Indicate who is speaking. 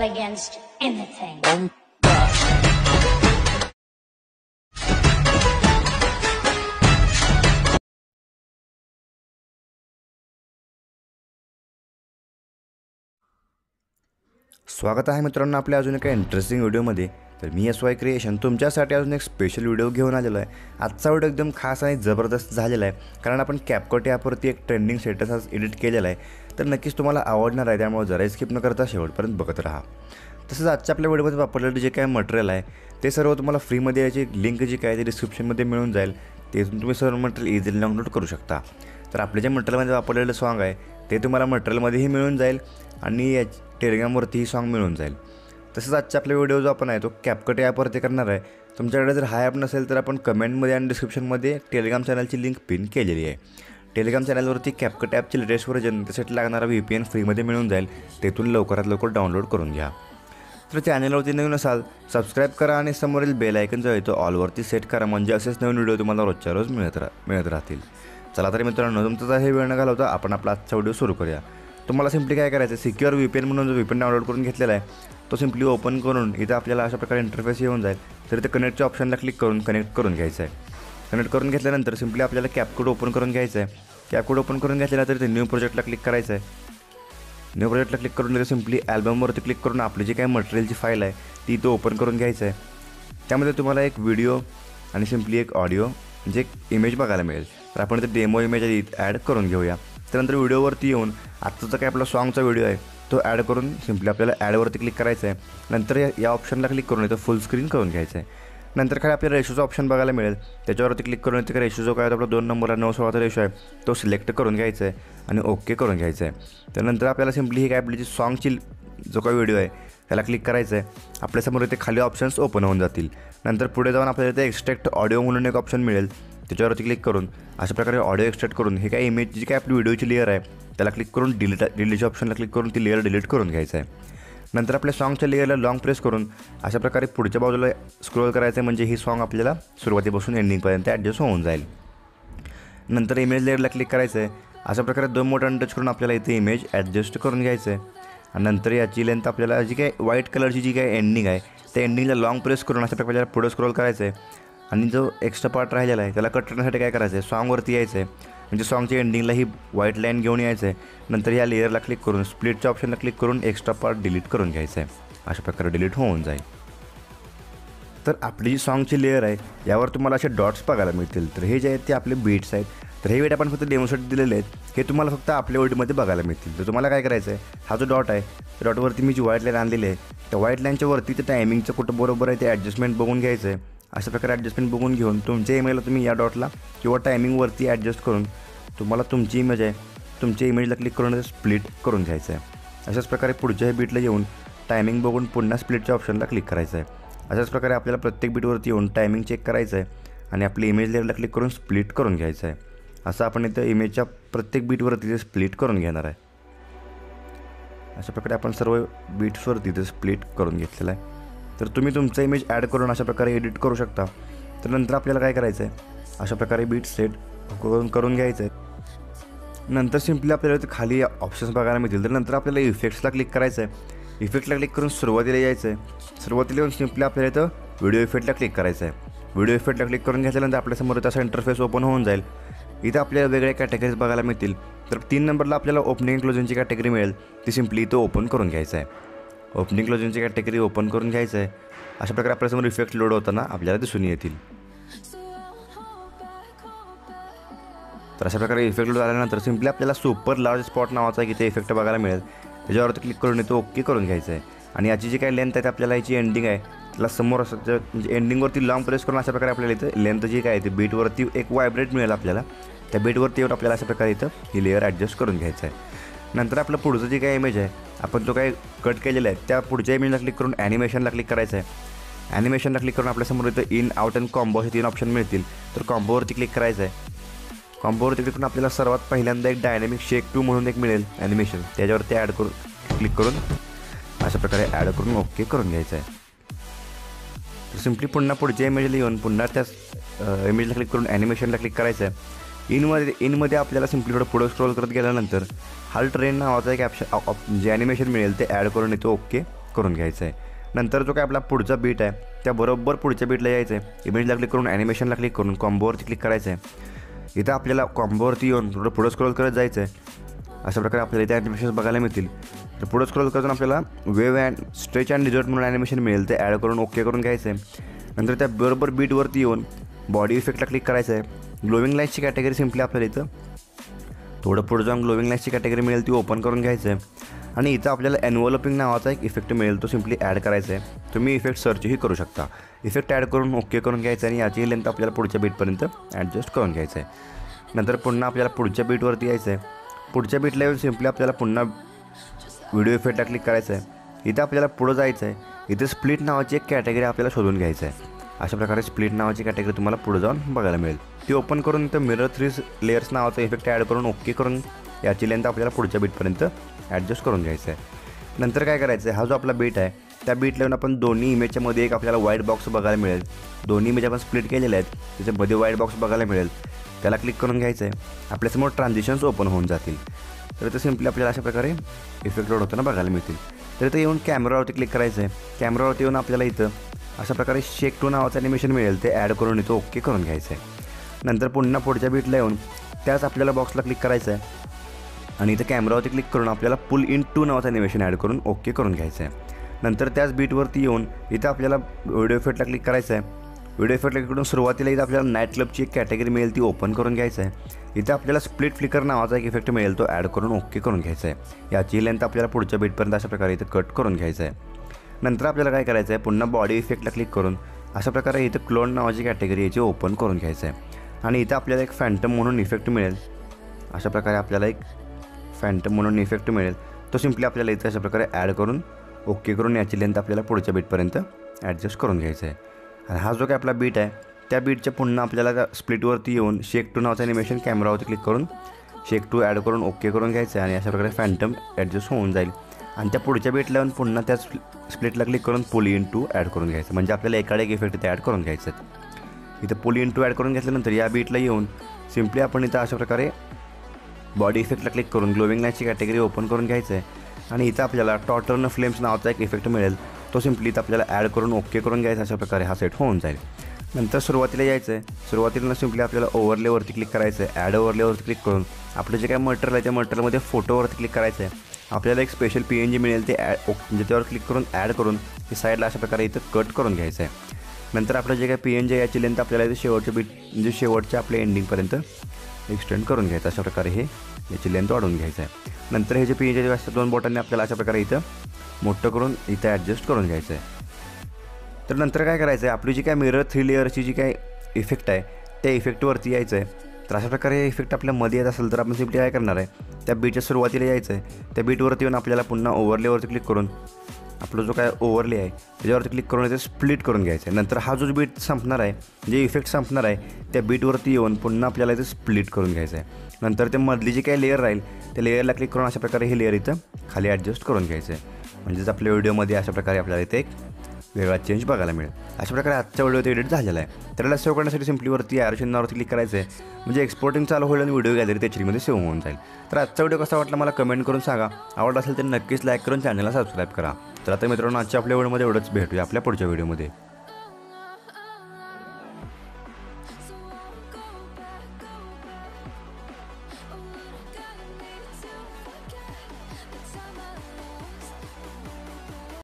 Speaker 1: against anything.
Speaker 2: स्वागत आहे मित्रांनो आपल्या अजून एका इंटरेस्टिंग व्हिडिओमध्ये। तर मी SY क्रिएशन तुमच्यासाठी अजून एक स्पेशल व्हिडिओ घेऊन आलेलो आहे। आजचा व्हिडिओ एकदम खास आणि जबरदस्त झालेला आहे, कारण आपण CapCut ॲपवरती एक ट्रेंडिंग स्टेटस आज एडिट केलेला आहे। तर नक्कीच तुम्हाला आवडणार आहे, त्यामुळे जरा स्किप न करता शेवटपर्यंत बघत राहा। तसंच आजच्या आपल्या व्हिडिओमध्ये वापरलेलं जे काय मटेरियल आहे ते सर्व तुम्हाला फ्रीमध्ये याची लिंक जी काय ती डिस्क्रिप्शनमध्ये मिळून जाईल। तेथून तुम्ही सर्व मटेरियल इझिली डाउनलोड करू शकता। तर आपले जे मटेरियलमध्ये वापरलेलं सॉन्ग आहे ते तुम्हाला मटेरियलमध्येही मिळून जाईल आणि या टेलिग्रामवरतीही सॉन्ग मिळून जाईल। तसंच आजचा आपला व्हिडिओ जो आपण आहे तो CapCut ॲपवरती करणार आहे। तुमच्याकडे जर हा ॲप नसेल तर आपण कमेंटमध्ये आणि डिस्क्रिप्शनमध्ये टेलिग्राम चॅनलची लिंक पिन केलेली आहे। टेलिग्राम चॅनलवरती CapCut ॲपची लेटेस्ट व्हर्जन त्यासाठी लागणारा VPN फ्रीमध्ये मिळून जाईल, तेथून लवकरात लवकर डाउनलोड करून घ्या। तर चॅनलवरती नवीन असाल सबस्क्राईब करा आणि समोरील बेल आयकन जो आहे तो ऑलवरती सेट करा, म्हणजे असेच नवीन व्हिडिओ तुम्हाला रोजच्या रोज मिळत राहतील। चला तर मित्रांनो, तुमचा हे वेळ न घालवता आपण आपला आजचा व्हिडिओ सुरू करूया। तुम्हाला सिम्पली काय करायचं, सिक्युअर VPN म्हणून जो VPN डाउनलोड करून घेतलेला आहे तो सिम्पली ओपन करून इथं आपल्याला अशा प्रकारे इंटरफेस येऊन जाईल। तर इथे कनेक्टच्या ऑप्शनला क्लिक करून कनेक्ट करून घ्यायचं आहे। कनेक्ट करून घेतल्यानंतर सिम्पली आपल्याला CapCut ओपन करून घ्यायचं आहे। CapCut ओपन करून घेतल्यानंतर इथे न्यू प्रोजेक्टला क्लिक करायचं आहे। न्यू प्रोजेक्टला क्लिक करून इथे सिम्पली ॲल्बमवरती क्लिक करून आपली जी काही मटेरियलची फाईल आहे ती इथं ओपन करून घ्यायचं आहे। त्यामध्ये तुम्हाला एक व्हिडिओ आणि सिम्पली एक ऑडिओ म्हणजे एक इमेज बघायला मिळेल। तर आपण इथे डेमो इमेज ॲड करून घेऊया। त्यानंतर व्हिडिओवरती येऊन आत्ताचा काय आपला सॉन्गचा व्हिडिओ आहे तो ॲड करून सिम्पली आपल्याला ॲडवरती क्लिक करायचं आहे। नंतर या ऑप्शनला क्लिक करून इथं फुल स्क्रीन करून घ्यायचं आहे। नंतर काय आपल्याला रेशोचा ऑप्शन बघायला मिळेल, त्याच्यावरती क्लिक करून इथे रेशो जो काय आपला 2 नंबरला 9/16चा रेशो आहे तो सिलेक्ट करून घ्यायचा आहे आणि ओके करून घ्यायचं आहे। त्यानंतर आपल्याला सिम्पली ही काय आपली जी सॉन्गची जो काही व्हिडिओ आहे त्याला क्लिक करायचं आहे। आपल्यासमोर इथे खाली ऑप्शन्स ओपन होऊन जातील। नंतर पुढे जाऊन आपल्याला इथे एक्सट्रॅक्ट ऑडिओ म्हणून एक ऑप्शन मिळेल, त्याच्यावरती क्लिक करून अशा प्रकारे ऑडिओ एक्सट्रॅक्ट करून हे काय इमेज जी काय आपली व्हिडिओची लेअर आहे त्याला क्लिक करून डिलीटच्या ऑप्शनला क्लिक करून ती लेअर डिलीट करून घ्यायचं आहे। नंतर आपल्या सॉन्गच्या लेअरला लॉंग प्रेस करून अशा प्रकारे पुढच्या बाजूला स्क्रोल करायचं आहे, म्हणजे ही सॉन्ग आपल्याला सुरुवातीपासून एंडिंगपर्यंत ॲडजस्ट होऊन जाईल। नंतर इमेज लेअरला क्लिक करायचं आहे। अशा प्रकारे 2 बटन टच करून आपल्याला इथे इमेज ॲडजस्ट करून घ्यायचं आहे। आणि नंतर याची लेंथ आपल्याला जी काय व्हाईट कलरची जी काय एंडिंग आहे त्या एंडिंगला लॉंग प्रेस करून अशा प्रकारे पुढे स्क्रोल करायचं आहे। आणि जो एक्स्ट्रा पार्ट राहिलेला आहे त्याला कट करण्यासाठी काय करायचं आहे, सॉन्गवरती यायचं आहे, म्हणजे सॉन्गच्या एंडिंगला ही व्हाईट लाईन घेऊन यायचं आहे। नंतर या लेअरला क्लिक करून स्प्लिटच्या ऑप्शनला क्लिक करून एक्स्ट्रा पार्ट डिलीट करून घ्यायचं आहे। अशा प्रकारे डिलीट होऊन जाईल। तर आपली जी सॉन्गची लेअर आहे यावर तुम्हाला असे डॉट्स बघायला मिळतील। तर हे जे आहेत ते आपले बीट्स आहेत। तर हे बीट आपण फक्त डेमोसाठी दिलेले आहेत, हे तुम्हाला फक्त आपल्या व्हिडिओमध्ये बघायला मिळतील। तर तुम्हाला काय करायचं आहे, हा जो डॉट आहे त्या डॉटवरती मी जी व्हाईट लाईन आणलेली आहे त्या व्हाईट लाईनच्या वरती ते टायमिंगचं कुठं बरोबर आहे ते ॲडजस्टमेंट बघून घ्यायचं आहे। अशा प्रकारे ॲडजस्टमेंट बघून घेऊन तुमच्या इमेजला तुम्ही या डॉटला किंवा टायमिंगवरती ॲडजस्ट करून तुम्हाला तुमची इमेज आहे तुमच्या इमेजला क्लिक करून स्प्लिट करून घ्यायचं आहे। अशाच प्रकारे पुढच्या बीटला येऊन टायमिंग बघून पुन्हा स्प्लिटच्या ऑप्शनला क्लिक करायचं आहे। अशाच प्रकारे आपल्याला प्रत्येक बीटवरती येऊन टायमिंग चेक करायचं आहे आणि आपली इमेज लेअरला क्लिक करून स्प्लिट करून घ्यायचं आहे। असं आपण इथं इमेजच्या प्रत्येक बीटवरती ते स्प्लिट करून घेणार आहे। अशा प्रकारे आपण सर्व बीट्सवरती ते स्प्लिट करून घेतलेलं आहे। तर तुम्ही तुमचा इमेज ॲड करून अशा प्रकारे एडिट करू शकता। तर नंतर आपल्याला काय करायचं आहे, अशा प्रकारे बीट सेट करून घ्यायचं आहे। नंतर सिम्पली आपल्याला इथे खाली ऑप्शन्स बघायला मिळतील। तर नंतर आपल्याला इफेक्ट्सला क्लिक करायचं आहे। इफेक्टला क्लिक करून सुरुवातीला यायचं आहे। सुरुवातीला येऊन सिम्पली आपल्याला इथं व्हिडिओ इफेक्टला क्लिक करायचं आहे। व्हिडिओ इफेक्टला क्लिक करून घेतल्यानंतर आपल्यासमोर तसा इंटरफेस ओपन होऊन जाईल। इथं आपल्याला वेगळ्या कॅटेगरीज बघायला मिळतील। तर 3 नंबरला आपल्याला ओपनिंग क्लोजिंगची कॅटेगरी मिळेल, ती सिम्पली इथं ओपन करून घ्यायचं आहे। ओपनिंग क्लोजिंगची कॅटेगरी ओपन करून घ्यायचं आहे। अशा प्रकारे आपल्यासमोर इफेक्ट लोड होताना आपल्याला दिसून येतील। तर अशा प्रकारे इफेक्ट लोड झाल्यानंतर सिम्पली आपल्याला सुपर लार्ज स्पॉट नावाचा एक इथे इफेक्ट बघायला मिळेल, त्याच्यावरती क्लिक करून इथं ओके करून घ्यायचं आहे। आणि याची जी काही लेंथ आहे आपल्याला याची एंडिंग आहे त्याला समोर असं म्हणजे एंडिंगवरती लॉंग प्रेस करून अशा प्रकारे आपल्याला इथं लेंथ जी काय आहे ती बीटवरती एक व्हायब्रेट मिळेल आपल्याला, त्या बीटवरती येऊन आपल्याला अशा प्रकारे इथं ही लेअर ॲडजस्ट करून घ्यायचं आहे। नंतर आपलं पुढचं जे काही इमेज आहे आपण जो काही कट केलेला आहे त्या पुढच्या इमेजला क्लिक करून ॲनिमेशनला क्लिक करायचं आहे। ॲनिमेशनला क्लिक करून आपल्यासमोर इथं इन आउट अँड कॉम्बो हे 3 ऑप्शन मिळतील। तर कॉम्बोवरती क्लिक करायचं आहे। कॉम्बोवरती क्लिक करून आपल्याला सर्वात पहिल्यांदा एक डायनॅमिक शेक 2 म्हणून एक मिळेल ॲनिमेशन, त्याच्यावरती ॲड करून क्लिक करून अशा प्रकारे ॲड करून ओके करून घ्यायचं आहे। तर सिम्पली पुन्हा पुढच्या इमेजला येऊन पुन्हा त्या इमेजला क्लिक करून ॲनिमेशनला क्लिक करायचं आहे। इनमध्ये आपल्याला सिम्पली थोडं पुढं स्क्रोल करत गेल्यानंतर हाल ट्रेन नावाचा एक जे ॲनिमेशन मिळेल ते ॲड करून इथं ओके करून घ्यायचं आहे. नंतर जो काय आपला पुढचा बीट आहे त्या बरोबर पुढच्या बीटला यायचं आहे. इमेजला क्लिक करून ॲनिमेशनला क्लिक करून कॉम्बोवरती क्लिक करायचं आहे. इथं आपल्याला कॉम्बोवरती येऊन थोडं पुढं स्क्रोल करत जायचं आहे. अशा प्रकारे आपल्याला इथे ॲनिमेशन्स बघायला मिळतील. तर पुढं स्क्रोल करताना आपल्याला wave and stretch and result म्हणून ॲनिमेशन मिळेल, ते ॲड करून ओके करून घ्यायचं आहे. नंतर त्या बरोबर बीटवरती येऊन बॉडी इफेक्टला क्लिक करायचं आहे. ग्लोविंग लाईट्सची कॅटेगरी सिम्पली आपल्याला इथं थोडं पुढं जाऊन ग्लोविंग लाईट्सची कॅटेगरी मिळेल ती ओपन करून घ्यायचं आहे. आणि इथं आपल्याला एन्व्हलपिंग नावाचा एक इफेक्ट मिळेल, तो सिम्पली ॲड करायचा आहे. तुम्ही इफेक्ट सर्चही करू शकता. इफेक्ट ॲड करून ओके करून घ्यायचं आणि याची लेंथ आपल्याला पुढच्या बीटपर्यंत ॲडजस्ट करून घ्यायचं आहे. नंतर पुन्हा आपल्याला पुढच्या बीटवरती यायचं आहे. पुढच्या बीटला येऊन सिम्पली आपल्याला पुन्हा व्हिडिओ इफेक्टला क्लिक करायचं आहे. इथं आपल्याला पुढं जायचं आहे. इथे स्प्लिट नावाची एक कॅटेगरी आपल्याला शोधून घ्यायचं आहे. अशा प्रकारे स्प्लिट नावाची कॅटेगरी तुम्हाला पुढे जाऊन बघायला मिळेल. ती ओपन करून इथं मिरर 3 लेयर्स नावाचा इफेक्ट ॲड करून ओके करून याची लेंथ आपल्याला पुढच्या बीटपर्यंत ॲडजस्ट करून घ्यायचं आहे. नंतर काय करायचं आहे, हा जो आपला बीट आहे त्या बीटला येऊन आपण दोन्ही इमेजच्या मध्ये एक आपल्याला व्हाईट बॉक्स बघायला मिळेल. दोन्ही इमेज आपण स्प्लिट केलेले आहेत, त्याच्यामध्ये व्हाईट बॉक्स बघायला मिळेल. त्याला क्लिक करून घ्यायचं आहे. आपल्यासमोर ट्रान्झिशन्स ओपन होऊन जातील. तर इथं सिम्पली आपल्याला अशा प्रकारे इफेक्ट लोड होताना बघायला मिळतील. तर इथं येऊन कॅमेरावरती क्लिक करायचं आहे. कॅमेरावरती येऊन आपल्याला इथं अशा प्रकारे शेक टू नावाचं ॲनिमेशन मिळेल, ते ॲड करून इथं ओके करून घ्यायचं आहे. नंतर पुन्हा पुढच्या बीटला येऊन त्याच आपल्याला बॉक्सला क्लिक करायचं आहे आणि इथं कॅमेरावरती क्लिक करून आपल्याला पुल इन टू नावाचं ॲनिमेशन ॲड करून ओके करून घ्यायचं आहे. नंतर त्याच बीटवरती येऊन इथं आपल्याला व्हिडिओ इफेक्टला क्लिक करायचं आहे. व्हिडिओ इफेक्टला क्लिक करून सुरुवातीला इथं आपल्याला नाईट क्लबची एक कॅटेगरी मिळेल, ती ओपन करून घ्यायचं आहे. इथं आपल्याला स्प्लिट फ्लिकर नावाचा एक इफेक्ट मिळेल, तो ॲड करून ओके करून घ्यायचा आहे. याची लेंथ आपल्याला पुढच्या बीटपर्यंत अशा प्रकारे इथं कट करून घ्यायचं आहे. नंतर आपल्याला काय करायचं आहे, पुन्हा बॉडी इफेक्टला क्लिक करून अशा प्रकारे इथं क्लोन नावाची कॅटेगरी याची ओपन करून घ्यायचं आहे. आणि इथं आपल्याला एक फॅन्टम म्हणून इफेक्ट मिळेल. अशा प्रकारे आपल्याला एक फॅन्टम म्हणून इफेक्ट मिळेल, तो सिम्पली आपल्याला इथं अशा प्रकारे ॲड करून ओके करून याची लेंथ आपल्याला पुढच्या बीटपर्यंत ॲडजस्ट करून घ्यायचं आहे. आणि हा जो काय आपला बीट आहे त्या बीटच्या पुन्हा आपल्याला त्या स्प्लिटवरती येऊन शेक टू नावाचं ॲनिमेशन कॅमेरावरती क्लिक करून शेक टू ॲड करून ओके करून घ्यायचं आहे. आणि अशा प्रकारे फॅन्टम ॲडजस्ट होऊन जाईल. आणि त्या पुढच्या बीटला येऊन पुन्हा त्या स्प्लिटला क्लिक करून पुल इन टू ॲड करून घ्यायचं. म्हणजे आपल्याला एकाडे एक इफेक्ट इथे ॲड करून घ्यायचं आहे. इथं पुल इन टू ॲड करून घेतल्यानंतर या बीटला येऊन सिम्पली आपण इथं अशा प्रकारे बॉडी इफेक्टला क्लिक करून ग्लोविंग लाईटची कॅटेगरी ओपन करून घ्यायचं आहे. आणि इथं आपल्याला टॉटर्न फ्लेम्स नावाचा एक इफेक्ट मिळेल, तो सिम्पली इथं आपल्याला ॲड करून ओके करून घ्यायचा. अशा प्रकारे हा सेट होऊन जाईल. नंतर सुरुवातीला यायचं आहे. सुरुवातीला सिम्पली आपल्याला ओव्हरलेवरती क्लिक करायचं आहे. ॲड ओव्हरलेवरती क्लिक करून आपलं जे काय मटेरियल आहे त्या मटेरियलमध्ये फोटोवरती क्लिक करायचं आहे. आपल्याला एक स्पेशल PNG मिळेल, ते म्हणजे त्यावर क्लिक करून ॲड करून ते साईडला अशा प्रकारे इथं कट करून घ्यायचं आहे. नंतर आपलं जे काय PNG आहे याची लेंथ आपल्याला इथे शेवटच्या बीट म्हणजे शेवटच्या आपल्या एंडिंगपर्यंत एक्सटेंड करून घ्यायचं. अशा प्रकारे हे याची लेंथ वाढवून घ्यायचं आहे. नंतर हे जे PNG असतात 2 बोटांनी आपल्याला अशा प्रकारे इथं मोठं करून इथं ॲडजस्ट करून घ्यायचं आहे. तर नंतर काय करायचं आहे, आपली जी काय मिरर 3 लेअरची जी काय इफेक्ट आहे त्या इफेक्टवरती यायचं आहे. तर अशा प्रकारे इफेक्ट आपल्या मध्ये येत असेल तर आपण सिम्पली काय करणार आहे, त्या बीटच्या सुरुवातीला यायचं आहे. त्या बीटवरती येऊन आपल्याला पुन्हा ओव्हरलेवरती क्लिक करून आपलं जो काय ओव्हरले आहे त्याच्यावरती क्लिक करून इथे स्प्लिट करून घ्यायचं आहे. नंतर हा जो बीट संपणार आहे, जे इफेक्ट संपणार आहे त्या बीटवरती येऊन पुन्हा आपल्याला इथे स्प्लिट करून घ्यायचं आहे. नंतर ते मधली जी काही लेअर राहील त्या लेअरला क्लिक करून अशा प्रकारे हे लेअर इथं खाली ॲडजस्ट करून घ्यायचं आहे. म्हणजेच आपल्या व्हिडिओमध्ये अशा प्रकारे आपल्याला इथे एक वेगळा चेंज बघायला मिळेल. अशा प्रकारे आजचा व्हिडिओ इथे एडिट झालेला आहे. त्याला सेव्ह करण्यासाठी सिम्पलीवरती ॲरो चिन्हावरती क्लिक करायचं आहे. म्हणजे एक्सपोर्टिंग चालू होईल आणि व्हिडिओ गॅलरी त्याच्यामध्ये सेव्ह होऊन जाईल. तर आजचा व्हिडिओ कसा वाटला मला कमेंट करून सांगा. आवडला असेल तर नक्कीच लाईक करून चॅनलला सबस्क्राईब करा. तर आता मित्रांनो आजच्या आपल्या व्हिडिओमध्ये एवढंच. भेटूया आपल्या पुढच्या व्हिडिओमध्ये.